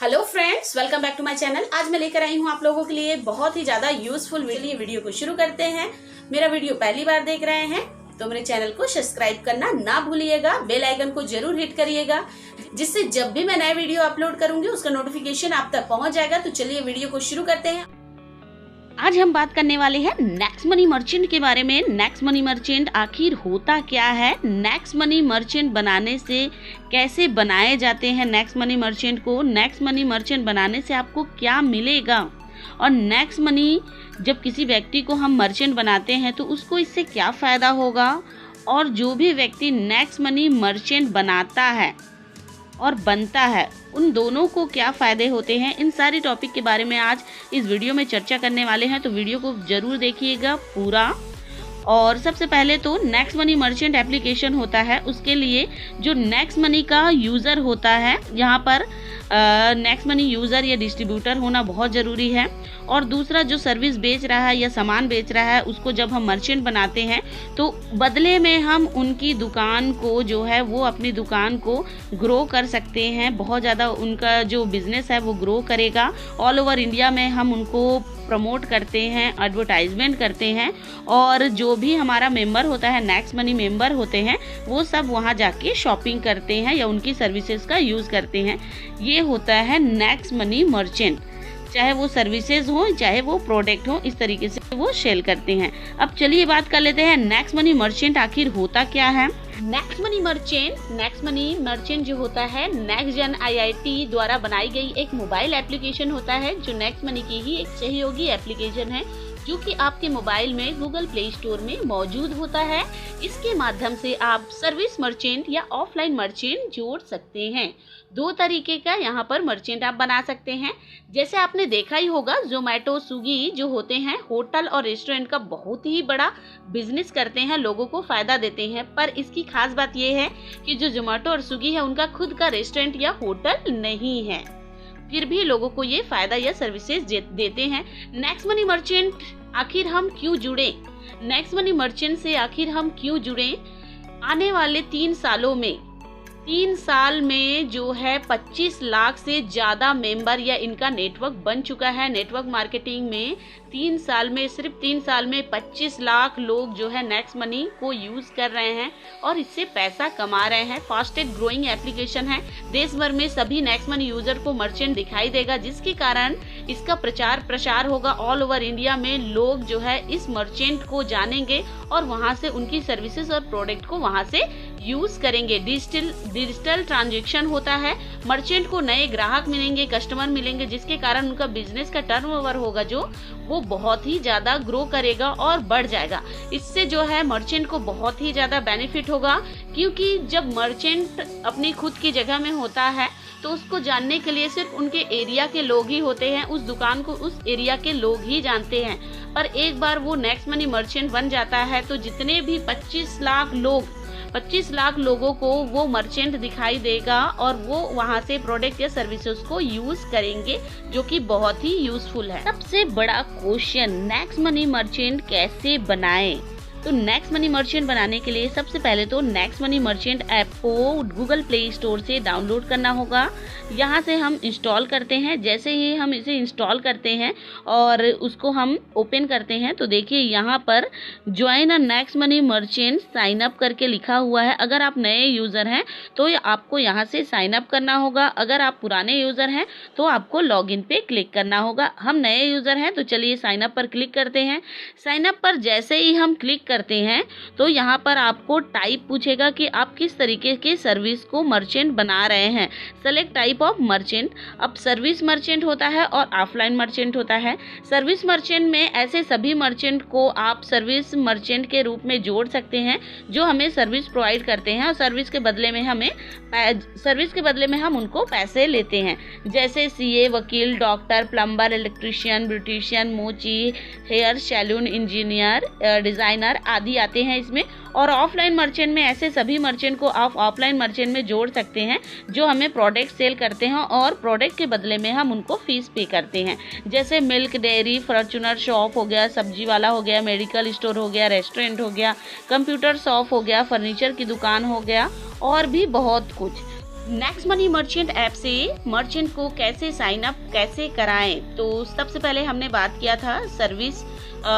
Hello friends, welcome back to my channel. आज मैं लेकर आई हूँ आप लोगों के लिए बहुत ही ज्यादा यूजफुल वीडियो को शुरू करते हैं। मेरा वीडियो पहली बार देख रहे हैं तो मेरे चैनल को सब्सक्राइब करना ना भूलिएगा, बेल आइकन को जरूर हिट करिएगा, जिससे जब भी मैं नया वीडियो अपलोड करूंगी उसका नोटिफिकेशन आप तक पहुंच जाएगा। तो चलिए वीडियो को शुरू करते हैं। आज हम बात करने वाले हैं नेक्स्ट मनी मर्चेंट के बारे में। नेक्स्ट मनी मर्चेंट आखिर होता क्या है, नेक्स्ट मनी मर्चेंट बनाने से कैसे बनाए जाते हैं नेक्स्ट मनी मर्चेंट को, नेक्स्ट मनी मर्चेंट बनाने से आपको क्या मिलेगा, और नेक्स्ट मनी जब किसी व्यक्ति को हम मर्चेंट बनाते हैं तो उसको इससे क्या फ़ायदा होगा, और जो भी व्यक्ति नेक्स्ट मनी मर्चेंट बनाता है और बनता है उन दोनों को क्या फ़ायदे होते हैं, इन सारी टॉपिक के बारे में आज इस वीडियो में चर्चा करने वाले हैं। तो वीडियो को ज़रूर देखिएगा पूरा। और सबसे पहले तो नेक्स्ट मनी मर्चेंट एप्लीकेशन होता है, उसके लिए जो नेक्स्ट मनी का यूज़र होता है, यहाँ पर नेक्स्ट मनी यूज़र या डिस्ट्रीब्यूटर होना बहुत ज़रूरी है। और दूसरा जो सर्विस बेच रहा है या सामान बेच रहा है उसको जब हम मर्चेंट बनाते हैं तो बदले में हम उनकी दुकान को जो है वो अपनी दुकान को ग्रो कर सकते हैं। बहुत ज़्यादा उनका जो बिज़नेस है वो ग्रो करेगा। ऑल ओवर इंडिया में हम उनको प्रमोट करते हैं, एडवर्टाइजमेंट करते हैं, और जो भी हमारा मेंबर होता है, नेक्स्ट मनी मेंबर होते हैं, वो सब वहाँ जाके शॉपिंग करते हैं या उनकी सर्विसेज का यूज़ करते हैं। ये होता है नेक्स्ट मनी मर्चेंट। चाहे वो सर्विसेज हो चाहे वो प्रोडक्ट हो, इस तरीके से वो सेल करते हैं। अब चलिए बात कर लेते हैं नेक्स्ट मनी मर्चेंट आखिर होता क्या है। नेक्स्ट मनी मर्चेंट जो होता है नेक्स्ट जन IIT द्वारा बनाई गई एक मोबाइल एप्लीकेशन होता है, जो नेक्स्ट मनी की ही एक सहयोगी एप्लीकेशन है, जो कि आपके मोबाइल में गूगल प्ले स्टोर में मौजूद होता है। इसके माध्यम से आप सर्विस मर्चेंट या ऑफलाइन मर्चेंट जोड़ सकते हैं। दो तरीके का यहाँ पर मर्चेंट आप बना सकते हैं। जैसे आपने देखा ही होगा, जोमेटो, स्विगी जो होते हैं होटल और रेस्टोरेंट का बहुत ही बड़ा बिजनेस करते हैं, लोगों को फायदा देते हैं। पर इसकी खास बात यह है कि जो जोमेटो और स्विगी है उनका खुद का रेस्टोरेंट या होटल नहीं है, फिर भी लोगों को ये फायदा या सर्विसेज देते हैं। नेक्स्ट मनी मर्चेंट आखिर हम क्यों जुड़े, नेक्स्ट मनी मर्चेंट से आखिर हम क्यों जुड़े। आने वाले 3 साल में जो है 25 लाख से ज़्यादा मेंबर या इनका नेटवर्क बन चुका है। नेटवर्क मार्केटिंग में 3 साल में, सिर्फ 3 साल में 25 लाख लोग जो है नेक्स्ट मनी को यूज़ कर रहे हैं और इससे पैसा कमा रहे हैं। फास्टेस्ट ग्रोइंग एप्लीकेशन है। देश भर में सभी नेक्स्ट मनी यूज़र को मर्चेंट दिखाई देगा, जिसके कारण इसका प्रचार प्रसार होगा। ऑल ओवर इंडिया में लोग जो है इस मर्चेंट को जानेंगे और वहाँ से उनकी सर्विसेज और प्रोडक्ट को वहाँ से यूज़ करेंगे। डिजिटल ट्रांजैक्शन होता है। मर्चेंट को नए ग्राहक मिलेंगे, कस्टमर मिलेंगे, जिसके कारण उनका बिजनेस का टर्नओवर होगा जो वो बहुत ही ज़्यादा ग्रो करेगा और बढ़ जाएगा। इससे जो है मर्चेंट को बहुत ही ज़्यादा बेनिफिट होगा, क्योंकि जब मर्चेंट अपनी खुद की जगह में होता है तो उसको जानने के लिए सिर्फ उनके एरिया के लोग ही होते हैं, उस दुकान को उस एरिया के लोग ही जानते हैं। पर एक बार वो नेक्स्ट मनी मर्चेंट बन जाता है तो जितने भी 25 लाख लोगों को वो मर्चेंट दिखाई देगा और वो वहाँ से प्रोडक्ट या सर्विसेज को यूज करेंगे, जो कि बहुत ही यूजफुल है। सबसे बड़ा क्वेश्चन, नेक्स्ट मनी मर्चेंट कैसे बनाएं। तो नेक्स्ट मनी मर्चेंट बनाने के लिए सबसे पहले तो नेक्स्ट मनी मर्चेंट ऐप को गूगल प्ले स्टोर से डाउनलोड करना होगा। यहाँ से हम इंस्टॉल करते हैं। जैसे ही हम इसे इंस्टॉल करते हैं और उसको हम ओपन करते हैं तो देखिए यहाँ पर join a next money merchant sign up करके लिखा हुआ है। अगर आप नए यूज़र हैं तो आपको यहाँ से साइन अप करना होगा। अगर आप पुराने यूज़र हैं तो आपको लॉगिन पे क्लिक करना होगा। हम नए यूज़र हैं तो चलिए साइन अप पर क्लिक करते हैं। साइन अप पर जैसे ही हम क्लिक करते हैं तो यहाँ पर आपको टाइप पूछेगा कि आप किस तरीके के सर्विस को मर्चेंट बना रहे हैं। Select type of merchant. अब सर्विस मर्चेंट होता है और ऑफलाइन मर्चेंट होता है। सर्विस मर्चेंट में ऐसे सभी मर्चेंट को आप सर्विस मर्चेंट के रूप में जोड़ सकते हैं जो हमें सर्विस प्रोवाइड करते हैं और सर्विस के बदले में हम उनको पैसे लेते हैं। जैसे CA, वकील, डॉक्टर, प्लम्बर, इलेक्ट्रीशियन, ब्यूटिशियन, मोची, हेयर सैलून इंजीनियर, डिज़ाइनर आदि आते हैं इसमें। और ऑफलाइन मर्चेंट में ऐसे सभी मर्चेंट को आप ऑफलाइन मर्चेंट में जोड़ सकते हैं जो हमें प्रोडक्ट सेल करते हैं और प्रोडक्ट के बदले में हम उनको फीस पे करते हैं। जैसे मिल्क डेयरी, फॉर्च्यूनर शॉप हो गया, सब्जी वाला हो गया, मेडिकल स्टोर हो गया, रेस्टोरेंट हो गया, कंप्यूटर शॉप हो गया, फर्नीचर की दुकान हो गया और भी बहुत कुछ। नेक्स्ट मनी मर्चेंट ऐप से मर्चेंट को कैसे साइन अप कैसे कराएं, तो सबसे पहले हमने बात किया था सर्विस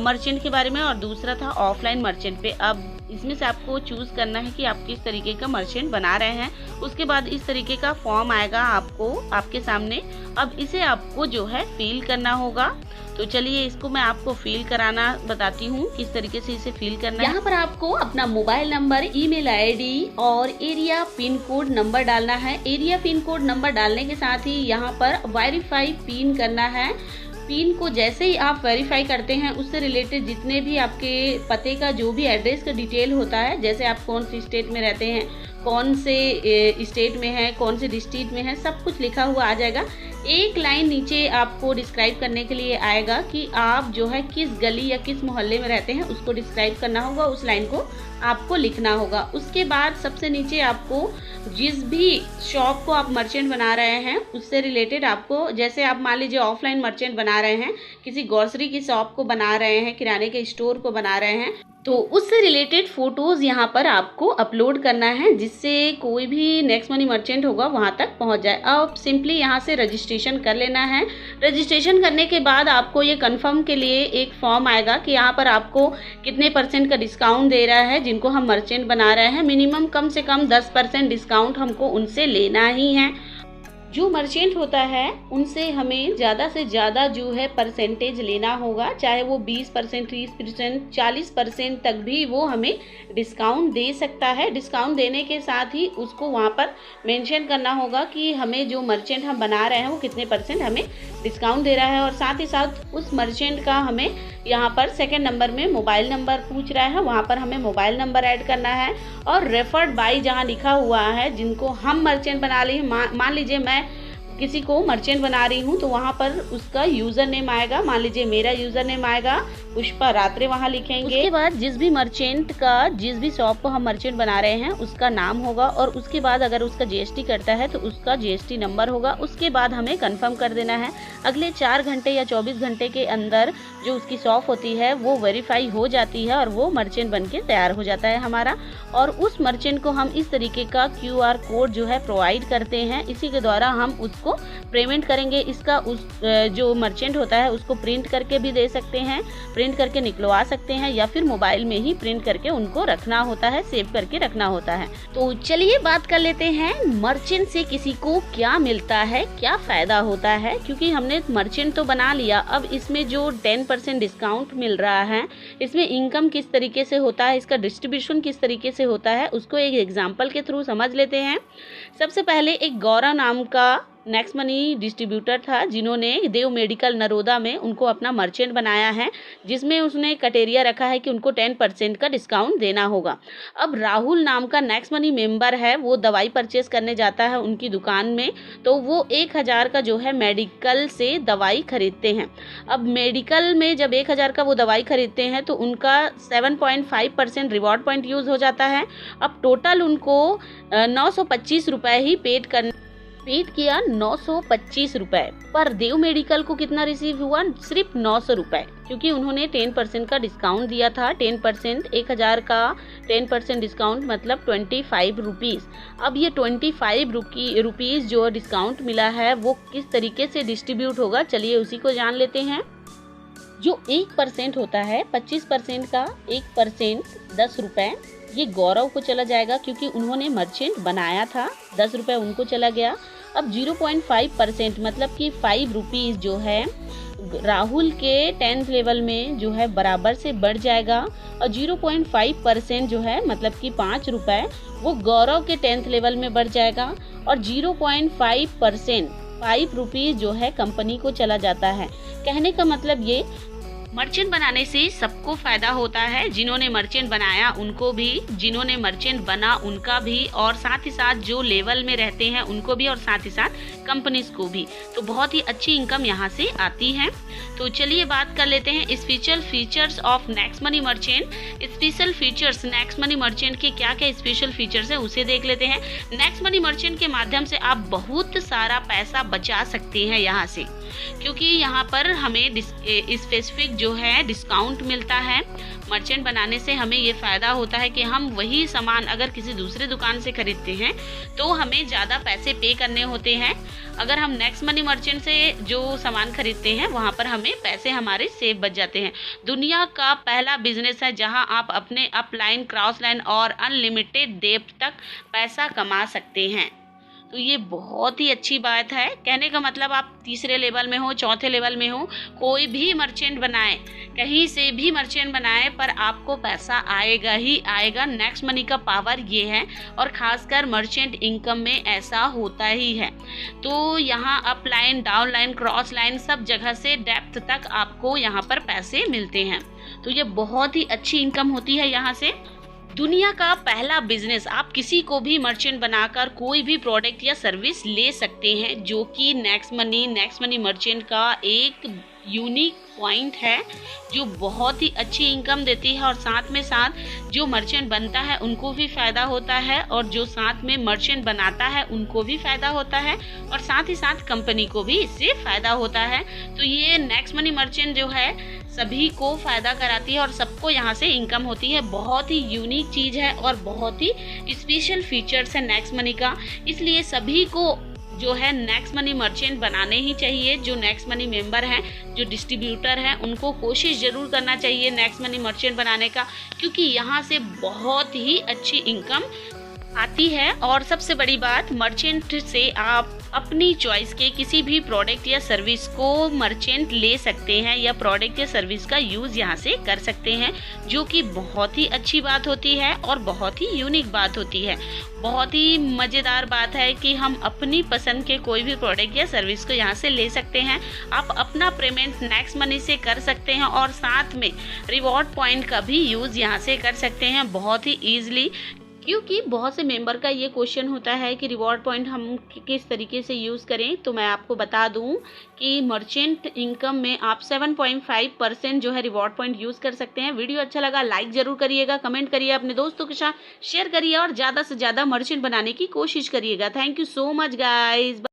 मर्चेंट के बारे में और दूसरा था ऑफलाइन मर्चेंट पे। अब इसमें से आपको चूज करना है कि आप किस तरीके का मर्चेंट बना रहे हैं। उसके बाद इस तरीके का फॉर्म आएगा आपके सामने। अब इसे आपको जो है फिल करना होगा। तो चलिए इसको मैं आपको फिल कराना बताती हूँ किस तरीके से इसे फिल करना है। यहाँ पर आपको अपना मोबाइल नंबर, ईमेल आईडी और एरिया पिन कोड नंबर डालना है। एरिया पिन कोड नंबर डालने के साथ ही यहाँ पर वेरीफाई पिन करना है। पिन को जैसे ही आप वेरीफाई करते हैं उससे रिलेटेड जितने भी आपके पते का जो भी एड्रेस का डिटेल होता है, जैसे आप कौन सी स्टेट में रहते हैं, कौन से स्टेट में है, कौन से डिस्ट्रिक्ट में है, सब कुछ लिखा हुआ आ जाएगा। एक लाइन नीचे आपको डिस्क्राइब करने के लिए आएगा कि आप जो है किस गली या किस मोहल्ले में रहते हैं, उसको डिस्क्राइब करना होगा। उस लाइन को आपको लिखना होगा। उसके बाद सबसे नीचे आपको जिस भी शॉप को आप मर्चेंट बना रहे हैं उससे रिलेटेड आपको, जैसे आप मान लीजिए ऑफलाइन मर्चेंट बना रहे हैं, किसी ग्रोसरी की शॉप को बना रहे हैं, किराने के स्टोर को बना रहे हैं, तो उससे रिलेटेड फोटोज यहाँ पर आपको अपलोड करना है, जिससे कोई भी नेक्स्ट मनी मर्चेंट होगा वहाँ तक पहुँच जाए। अब सिंपली यहाँ से रजिस्ट्रेशन कर लेना है। रजिस्ट्रेशन करने के बाद आपको ये कंफर्म के लिए एक फॉर्म आएगा कि यहाँ पर आपको कितने % का डिस्काउंट दे रहा है जिनको हम मर्चेंट बना रहे हैं। मिनिमम कम से कम 10% डिस्काउंट हमको उनसे लेना ही है। जो मर्चेंट होता है उनसे हमें ज़्यादा से ज़्यादा जो है परसेंटेज लेना होगा, चाहे वो 20%, 30%, 40% तक भी वो हमें डिस्काउंट दे सकता है। डिस्काउंट देने के साथ ही उसको वहाँ पर मेंशन करना होगा कि हमें जो मर्चेंट हम बना रहे हैं वो कितने % हमें डिस्काउंट दे रहा है। और साथ ही साथ उस मर्चेंट का हमें यहाँ पर सेकंड नंबर में मोबाइल नंबर पूछ रहा है, वहाँ पर हमें मोबाइल नंबर ऐड करना है। और रेफर्ड बाय जहाँ लिखा हुआ है, जिनको हम मर्चेंट बना लिए, मान लीजिए मैं किसी को मर्चेंट बना रही हूँ तो वहाँ पर उसका यूजर नेम आएगा। मान लीजिए मेरा यूजर नेम आएगा पुष्पा रात्रे, वहाँ लिखेंगे। उसके बाद जिस भी मर्चेंट का, जिस भी शॉप को हम मर्चेंट बना रहे हैं उसका नाम होगा और उसके बाद अगर उसका जीएसटी करता है तो उसका जीएसटी नंबर होगा। उसके बाद हमें कंफर्म कर देना है। अगले 4 घंटे या 24 घंटे के अंदर जो उसकी शॉप होती है वो वेरीफाई हो जाती है और वो मर्चेंट बन के तैयार हो जाता है हमारा। और उस मर्चेंट को हम इस तरीके का QR कोड जो है प्रोवाइड करते हैं। इसी के द्वारा हम उसको पेमेंट करेंगे। इसका उस जो मर्चेंट होता है उसको प्रिंट करके भी दे सकते हैं, प्रिंट करके निकलवा सकते हैं, या फिर मोबाइल में ही प्रिंट करके उनको रखना होता है, सेव करके रखना होता है। तो चलिए बात कर लेते हैं मर्चेंट से किसी को क्या मिलता है, क्या फायदा होता है। क्योंकि हमने मर्चेंट तो बना लिया, अब इसमें जो 10% डिस्काउंट मिल रहा है, इसमें इनकम किस तरीके से होता है, इसका डिस्ट्रीब्यूशन किस तरीके से होता है, उसको एक एग्जाम्पल के थ्रू समझ लेते हैं। सबसे पहले एक गौरव नाम का नेक्स्ट मनी डिस्ट्रीब्यूटर था, जिन्होंने देव मेडिकल नरोदा में उनको अपना मर्चेंट बनाया है, जिसमें उसने क्राइटेरिया रखा है कि उनको 10% का डिस्काउंट देना होगा। अब राहुल नाम का नेक्स्ट मनी मेंबर है, वो दवाई परचेस करने जाता है उनकी दुकान में, तो वो 1000 का जो है मेडिकल से दवाई खरीदते हैं। अब मेडिकल में जब 1000 का वो दवाई खरीदते हैं तो उनका 7.5% रिवॉर्ड पॉइंट यूज़ हो जाता है। अब टोटल उनको 925 रुपये ही पेड किया, 925 रुपये। पर देव मेडिकल को कितना रिसीव हुआ, सिर्फ 900 रुपये, क्योंकि उन्होंने 10% का डिस्काउंट दिया था। 10% 1000 का 10% डिस्काउंट मतलब 25 रुपीज़। अब ये 25 रुपीज़ जो डिस्काउंट मिला है वो किस तरीके से डिस्ट्रीब्यूट होगा, चलिए उसी को जान लेते हैं। जो 1% होता है, 25% का 1% 10 रुपये, ये गौरव को चला जाएगा क्योंकि उन्होंने मर्चेंट बनाया था, 10 रुपये उनको चला गया। अब 0.5% मतलब कि 5 रुपीज़ जो है राहुल के 10th लेवल में जो है बराबर से बढ़ जाएगा, और 0.5% जो है मतलब कि 5 रुपये वो गौरव के 10th लेवल में बढ़ जाएगा, और 0.5% 5 रुपीज़ जो है कंपनी को चला जाता है। कहने का मतलब ये, मर्चेंट बनाने से सबको फायदा होता है, जिन्होंने मर्चेंट बनाया उनको भी, जिन्होंने मर्चेंट बना उनका भी, और साथ ही साथ जो लेवल में रहते हैं उनको भी, और साथ ही साथ कंपनीज को भी। तो बहुत ही अच्छी इनकम यहाँ से आती है। तो चलिए बात कर लेते हैं special features of next money merchant. Special features next money merchant के क्या क्या स्पेशल फीचर्स है उसे देख लेते हैं। नेक्स्ट मनी मर्चेंट के माध्यम से आप बहुत सारा पैसा बचा सकते हैं यहाँ से। क्योंकि यहाँ पर हमें स्पेसिफिक जो है डिस्काउंट मिलता है। मर्चेंट बनाने से हमें ये फ़ायदा होता है कि हम वही सामान अगर किसी दूसरे दुकान से खरीदते हैं तो हमें ज़्यादा पैसे पे करने होते हैं। अगर हम नेक्स्ट मनी मर्चेंट से जो सामान खरीदते हैं वहाँ पर हमें पैसे हमारे सेव बच जाते हैं। दुनिया का पहला बिजनेस है जहाँ आप अपने अपलाइन, क्रॉस लाइन और अनलिमिटेड डेप्थ तक पैसा कमा सकते हैं। तो ये बहुत ही अच्छी बात है। कहने का मतलब आप तीसरे लेवल में हो, चौथे लेवल में हो, कोई भी मर्चेंट बनाए, कहीं से भी मर्चेंट बनाए, पर आपको पैसा आएगा ही आएगा। नेक्स्ट मनी का पावर ये है और ख़ासकर मर्चेंट इनकम में ऐसा होता ही है। तो यहाँ up line, down line, cross line सब जगह से डेप्थ तक आपको यहाँ पर पैसे मिलते हैं। तो ये बहुत ही अच्छी इनकम होती है यहाँ से। दुनिया का पहला बिजनेस, आप किसी को भी मर्चेंट बनाकर कोई भी प्रोडक्ट या सर्विस ले सकते हैं, जो कि नेक्स्ट मनी मर्चेंट का एक यूनिक पॉइंट है जो बहुत ही अच्छी इनकम देती है। और साथ में साथ जो मर्चेंट बनता है उनको भी फ़ायदा होता है और जो साथ में मर्चेंट बनाता है उनको भी फ़ायदा होता है और साथ ही साथ कंपनी को भी इससे फ़ायदा होता है। तो ये नेक्स्ट मनी मर्चेंट जो है सभी को फ़ायदा कराती है और सबको यहाँ से इनकम होती है। बहुत ही यूनिक चीज़ है और बहुत ही स्पेशल फीचर्स है नेक्स्ट मनी का, इसलिए सभी को जो है नेक्स्ट मनी मर्चेंट बनाने ही चाहिए। जो नेक्स्ट मनी मेंबर हैं, जो डिस्ट्रीब्यूटर हैं, उनको कोशिश ज़रूर करना चाहिए नेक्स्ट मनी मर्चेंट बनाने का, क्योंकि यहाँ से बहुत ही अच्छी इनकम आती है। और सबसे बड़ी बात, मर्चेंट से आप अपनी चॉइस के किसी भी प्रोडक्ट या सर्विस को मर्चेंट ले सकते हैं या प्रोडक्ट या सर्विस का यूज़ यहाँ से कर सकते हैं, जो कि बहुत ही अच्छी बात होती है और बहुत ही यूनिक बात होती है। बहुत ही मज़ेदार बात है कि हम अपनी पसंद के कोई भी प्रोडक्ट या सर्विस को यहाँ से ले सकते हैं। आप अपना पेमेंट नेक्स्ट मनी से कर सकते हैं और साथ में रिवॉर्ड पॉइंट का भी यूज़ यहाँ से कर सकते हैं बहुत ही ईजिली। क्योंकि बहुत से मेंबर का ये क्वेश्चन होता है कि रिवॉर्ड पॉइंट हम किस तरीके से यूज़ करें, तो मैं आपको बता दूं कि मर्चेंट इनकम में आप 7.5% जो है रिवॉर्ड पॉइंट यूज़ कर सकते हैं। वीडियो अच्छा लगा लाइक ज़रूर करिएगा, कमेंट करिए, अपने दोस्तों के साथ शेयर करिए और ज़्यादा से ज़्यादा मर्चेंट बनाने की कोशिश करिएगा। Thank you so much guys.